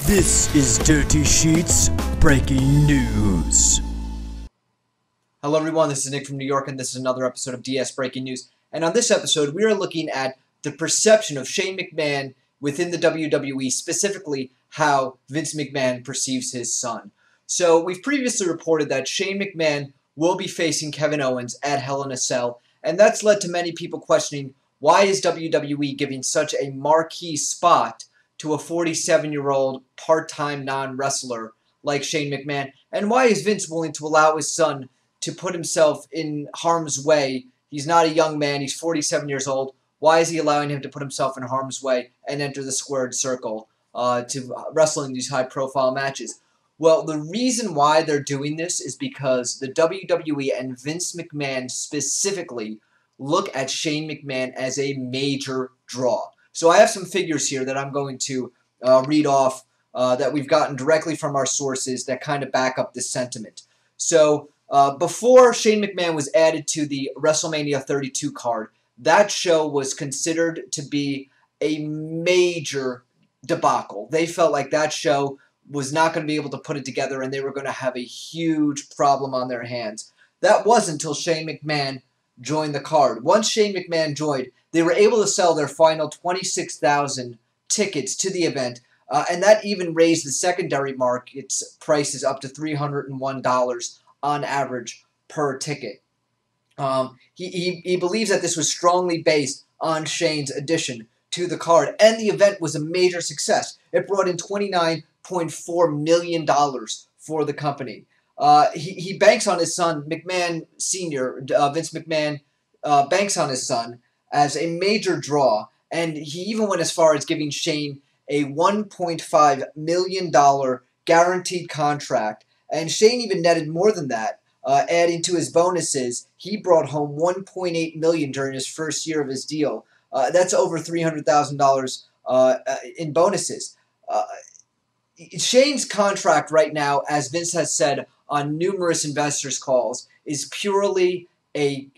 This is Dirty Sheets Breaking News. Hello everyone, this is Nick from New York, and this is another episode of DS Breaking News. And on this episode, we are looking at the perception of Shane McMahon within the WWE, specifically how Vince McMahon perceives his son. So we've previously reported that Shane McMahon will be facing Kevin Owens at Hell in a Cell, and that's led to many people questioning, why is WWE giving such a marquee spot to a 47-year-old part-time non-wrestler like Shane McMahon? And why is Vince willing to allow his son to put himself in harm's way? He's not a young man. He's 47 years old. Why is he allowing him to put himself in harm's way and enter the squared circle to wrestle in these high-profile matches? Well, the reason why they're doing this is because the WWE and Vince McMahon specifically look at Shane McMahon as a major draw. So I have some figures here that I'm going to read off that we've gotten directly from our sources that kind of back up this sentiment. So before Shane McMahon was added to the WrestleMania 32 card, that show was considered to be a major debacle. They felt like that show was not going to be able to put it together, and they were going to have a huge problem on their hands. That wasn't until Shane McMahon joined the card. Once Shane McMahon joined, they were able to sell their final 26,000 tickets to the event, and that even raised the secondary market's prices up to $301 on average per ticket. He believes that this was strongly based on Shane's addition to the card, and the event was a major success. It brought in $29.4 million for the company. He banks on his son, McMahon Sr., Vince McMahon, banks on his son as a major draw, and he even went as far as giving Shane a $1.5 million guaranteed contract, and Shane even netted more than that, adding to his bonuses. He brought home $1.8 million during his first year of his deal. That's over $300,000 in bonuses. Shane's contract right now, as Vince has said on numerous investors' calls, is purely a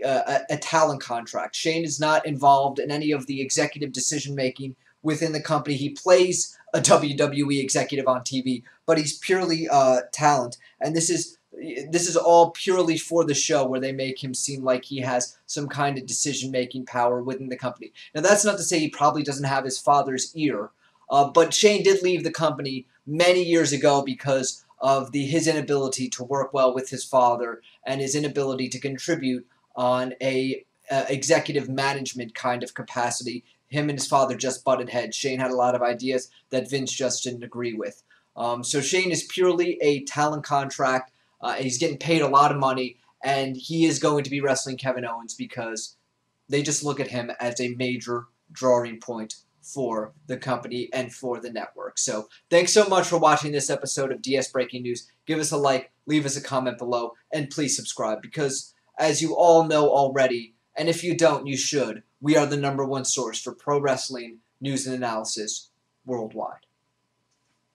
talent contract. Shane is not involved in any of the executive decision-making within the company. He plays a WWE executive on TV, but he's purely talent. And this is all purely for the show, where they make him seem like he has some kind of decision-making power within the company. Now, that's not to say he probably doesn't have his father's ear, but Shane did leave the company many years ago because of his inability to work well with his father and his inability to contribute on a executive management kind of capacity. Him and his father just butted heads. Shane had a lot of ideas that Vince just didn't agree with. So Shane is purely a talent contract. He's getting paid a lot of money, and he is going to be wrestling Kevin Owens because they just look at him as a major drawing point for the company and for the network. So thanks so much for watching this episode of DS Breaking News. Give us a like, leave us a comment below, and please subscribe because, as you all know already, and if you don't, you should, we are the #1 source for pro wrestling news and analysis worldwide.